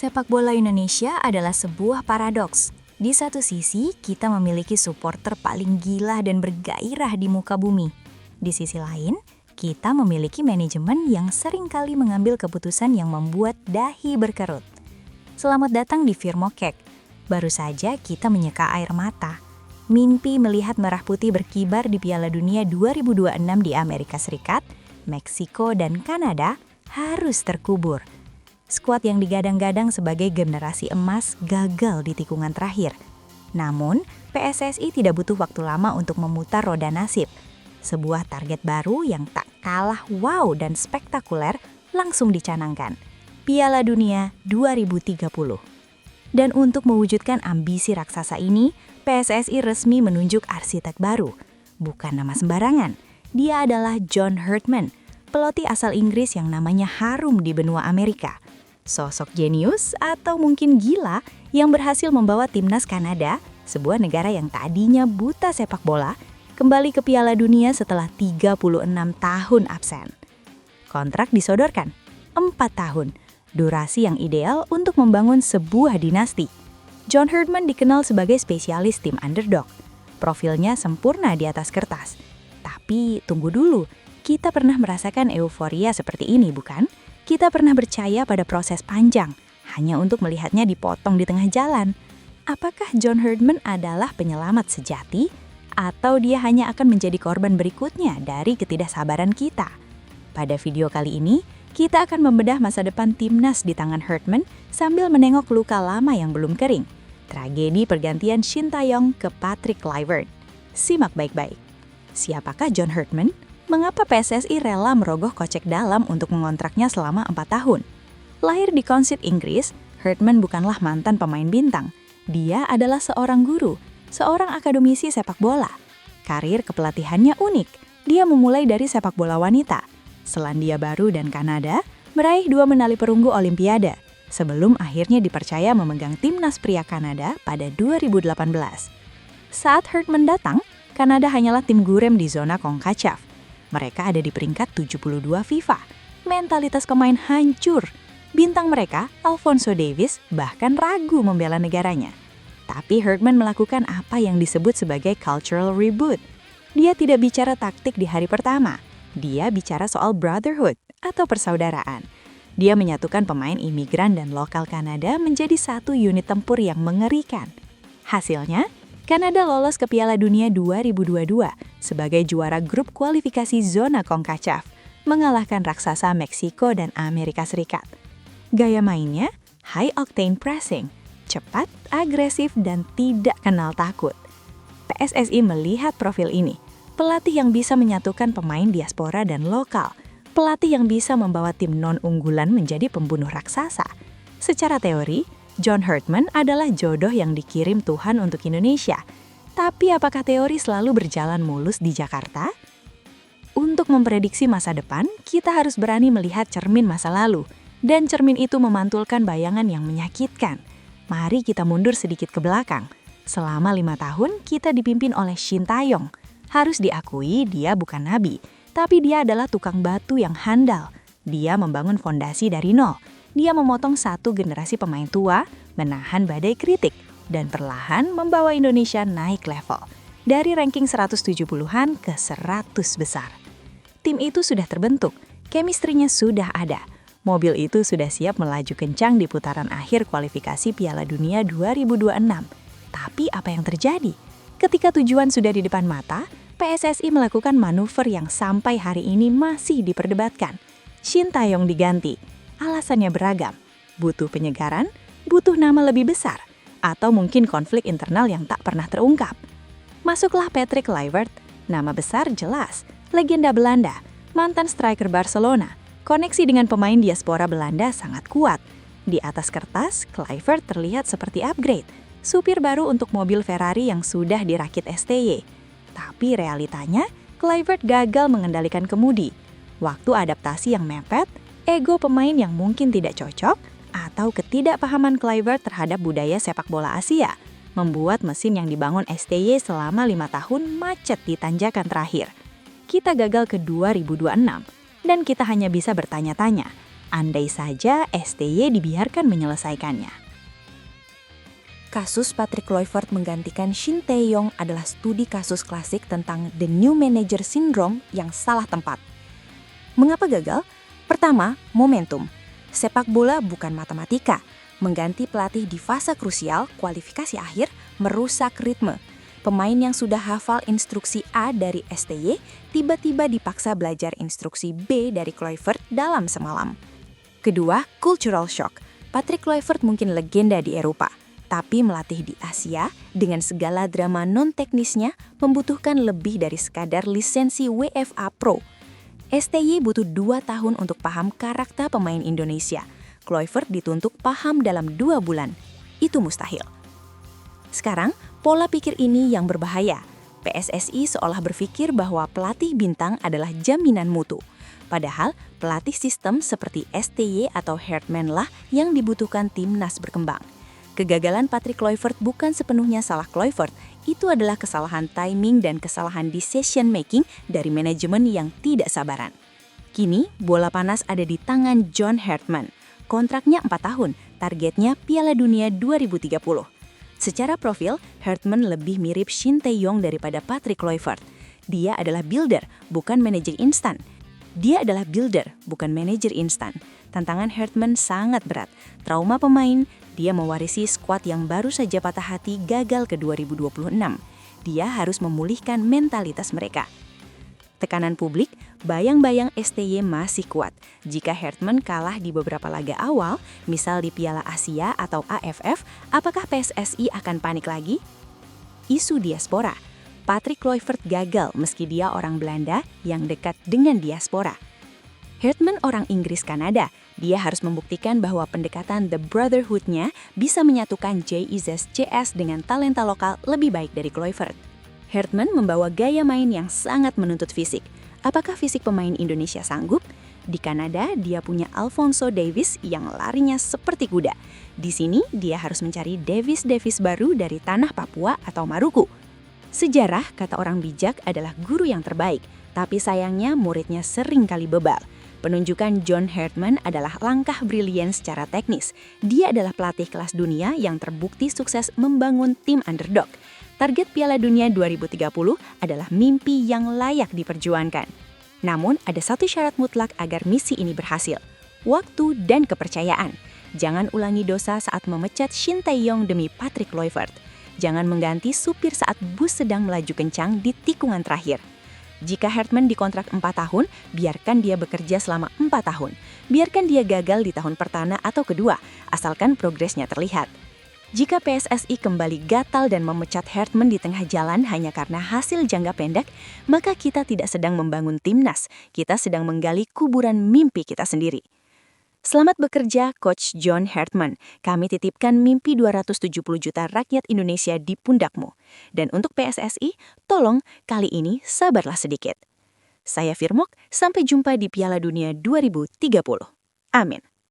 Sepak bola Indonesia adalah sebuah paradoks. Di satu sisi, kita memiliki supporter paling gila dan bergairah di muka bumi. Di sisi lain, kita memiliki manajemen yang seringkali mengambil keputusan yang membuat dahi berkerut. Selamat datang di Firmokek. Baru saja kita menyeka air mata. Mimpi melihat merah putih berkibar di Piala Dunia 2026 di Amerika Serikat, Meksiko, dan Kanada harus terkubur. Skuad yang digadang-gadang sebagai generasi emas gagal di tikungan terakhir. Namun, PSSI tidak butuh waktu lama untuk memutar roda nasib. Sebuah target baru yang tak kalah wow dan spektakuler langsung dicanangkan. Piala Dunia 2030. Dan untuk mewujudkan ambisi raksasa ini, PSSI resmi menunjuk arsitek baru. Bukan nama sembarangan, dia adalah John Herdman, pelatih asal Inggris yang namanya harum di benua Amerika. Sosok jenius atau mungkin gila yang berhasil membawa timnas Kanada, sebuah negara yang tadinya buta sepak bola, kembali ke Piala Dunia setelah 36 tahun absen. Kontrak disodorkan, 4 tahun, durasi yang ideal untuk membangun sebuah dinasti. John Herdman dikenal sebagai spesialis tim underdog. Profilnya sempurna di atas kertas. Tapi tunggu dulu, kita pernah merasakan euforia seperti ini, bukan? Kita pernah percaya pada proses panjang, hanya untuk melihatnya dipotong di tengah jalan. Apakah John Herdman adalah penyelamat sejati, atau dia hanya akan menjadi korban berikutnya dari ketidaksabaran kita? Pada video kali ini, kita akan membedah masa depan timnas di tangan Herdman sambil menengok luka lama yang belum kering. Tragedi pergantian Shin Tae-yong ke Patrick Kluivert. Simak baik-baik. Siapakah John Herdman? Mengapa PSSI rela merogoh kocek dalam untuk mengontraknya selama 4 tahun? Lahir di Consett, Inggris, Herdman bukanlah mantan pemain bintang. Dia adalah seorang guru, seorang akademisi sepak bola. Karir kepelatihannya unik. Dia memulai dari sepak bola wanita. Selandia Baru dan Kanada meraih 2 medali perunggu Olimpiade, sebelum akhirnya dipercaya memegang timnas pria Kanada pada 2018. Saat Herdman datang, Kanada hanyalah tim gurem di zona CONCACAF. Mereka ada di peringkat 72 FIFA. Mentalitas pemain hancur. Bintang mereka, Alphonso Davies, bahkan ragu membela negaranya. Tapi Herdman melakukan apa yang disebut sebagai cultural reboot. Dia tidak bicara taktik di hari pertama. Dia bicara soal brotherhood atau persaudaraan. Dia menyatukan pemain imigran dan lokal Kanada menjadi satu unit tempur yang mengerikan. Hasilnya, Kanada lolos ke Piala Dunia 2022 sebagai juara grup kualifikasi zona CONCACAF, mengalahkan raksasa Meksiko dan Amerika Serikat. Gaya mainnya, high octane pressing, cepat, agresif, dan tidak kenal takut. PSSI melihat profil ini, pelatih yang bisa menyatukan pemain diaspora dan lokal, pelatih yang bisa membawa tim non-unggulan menjadi pembunuh raksasa. Secara teori, John Herdman adalah jodoh yang dikirim Tuhan untuk Indonesia. Tapi apakah teori selalu berjalan mulus di Jakarta? Untuk memprediksi masa depan, kita harus berani melihat cermin masa lalu. Dan cermin itu memantulkan bayangan yang menyakitkan. Mari kita mundur sedikit ke belakang. Selama 5 tahun, kita dipimpin oleh Shin Tae-yong. Harus diakui dia bukan nabi, tapi dia adalah tukang batu yang handal. Dia membangun fondasi dari nol. Dia memotong satu generasi pemain tua, menahan badai kritik, dan perlahan membawa Indonesia naik level. Dari ranking 170-an ke 100 besar. Tim itu sudah terbentuk, chemistry-nya sudah ada. Mobil itu sudah siap melaju kencang di putaran akhir kualifikasi Piala Dunia 2026. Tapi apa yang terjadi? Ketika tujuan sudah di depan mata, PSSI melakukan manuver yang sampai hari ini masih diperdebatkan. Shin Tae-yong diganti. Alasannya beragam, butuh penyegaran, butuh nama lebih besar, atau mungkin konflik internal yang tak pernah terungkap. Masuklah Patrick Kluivert, nama besar jelas, legenda Belanda, mantan striker Barcelona, koneksi dengan pemain diaspora Belanda sangat kuat. Di atas kertas, Kluivert terlihat seperti upgrade, supir baru untuk mobil Ferrari yang sudah dirakit STY. Tapi realitanya, Kluivert gagal mengendalikan kemudi. Waktu adaptasi yang mepet, ego pemain yang mungkin tidak cocok, atau ketidakpahaman Kluivert terhadap budaya sepak bola Asia, membuat mesin yang dibangun STY selama 5 tahun macet di tanjakan terakhir. Kita gagal ke 2026, dan kita hanya bisa bertanya-tanya, andai saja STY dibiarkan menyelesaikannya. Kasus Patrick Kluivert menggantikan Shin Tae-yong adalah studi kasus klasik tentang the new manager syndrome yang salah tempat. Mengapa gagal? Pertama, momentum. Sepak bola bukan matematika. Mengganti pelatih di fase krusial, kualifikasi akhir, merusak ritme. Pemain yang sudah hafal instruksi A dari STY tiba-tiba dipaksa belajar instruksi B dari Kluivert dalam semalam. Kedua, cultural shock. Patrick Kluivert mungkin legenda di Eropa, tapi melatih di Asia dengan segala drama non-teknisnya membutuhkan lebih dari sekadar lisensi WFA Pro. STY butuh 2 tahun untuk paham karakter pemain Indonesia. Kluivert dituntut paham dalam 2 bulan. Itu mustahil. Sekarang, pola pikir ini yang berbahaya. PSSI seolah berpikir bahwa pelatih bintang adalah jaminan mutu. Padahal, pelatih sistem seperti STY atau Hartman lah yang dibutuhkan timnas berkembang. Kegagalan Patrick Kluivert bukan sepenuhnya salah Kluivert, itu adalah kesalahan timing dan kesalahan decision making dari manajemen yang tidak sabaran. Kini, bola panas ada di tangan John Hartman. Kontraknya 4 tahun, targetnya Piala Dunia 2030. Secara profil, Hartman lebih mirip Shin Tae-yong daripada Patrick Kluivert. Dia adalah builder, bukan manajer instan. Tantangan Hartman sangat berat. Trauma pemain, dia mewarisi skuad yang baru saja patah hati gagal ke 2026. Dia harus memulihkan mentalitas mereka. Tekanan publik, bayang-bayang STY masih kuat. Jika Hartman kalah di beberapa laga awal, misal di Piala Asia atau AFF, apakah PSSI akan panik lagi? Isu diaspora. Patrick Kluivert gagal meski dia orang Belanda yang dekat dengan diaspora. Hartman orang Inggris Kanada. Dia harus membuktikan bahwa pendekatan The Brotherhood-nya bisa menyatukan JIZS dengan talenta lokal lebih baik dari Kluivert. Hartman membawa gaya main yang sangat menuntut fisik. Apakah fisik pemain Indonesia sanggup? Di Kanada, dia punya Alphonso Davies yang larinya seperti kuda. Di sini, dia harus mencari Davies baru dari tanah Papua atau Maluku. Sejarah, kata orang bijak, adalah guru yang terbaik. Tapi sayangnya, muridnya sering kali bebal. Penunjukan John Hartman adalah langkah brilian secara teknis. Dia adalah pelatih kelas dunia yang terbukti sukses membangun tim underdog. Target Piala Dunia 2030 adalah mimpi yang layak diperjuangkan. Namun, ada satu syarat mutlak agar misi ini berhasil. Waktu dan kepercayaan. Jangan ulangi dosa saat memecat Shin Tae-yong demi Patrick Kluivert. Jangan mengganti supir saat bus sedang melaju kencang di tikungan terakhir. Jika Hartman dikontrak 4 tahun, biarkan dia bekerja selama 4 tahun. Biarkan dia gagal di tahun pertama atau kedua, asalkan progresnya terlihat. Jika PSSI kembali gatal dan memecat Hartman di tengah jalan hanya karena hasil jangka pendek, maka kita tidak sedang membangun timnas, kita sedang menggali kuburan mimpi kita sendiri. Selamat bekerja, Coach John Hartman. Kami titipkan mimpi 270 juta rakyat Indonesia di pundakmu. Dan untuk PSSI, tolong kali ini sabarlah sedikit. Saya Firmok, sampai jumpa di Piala Dunia 2030. Amin.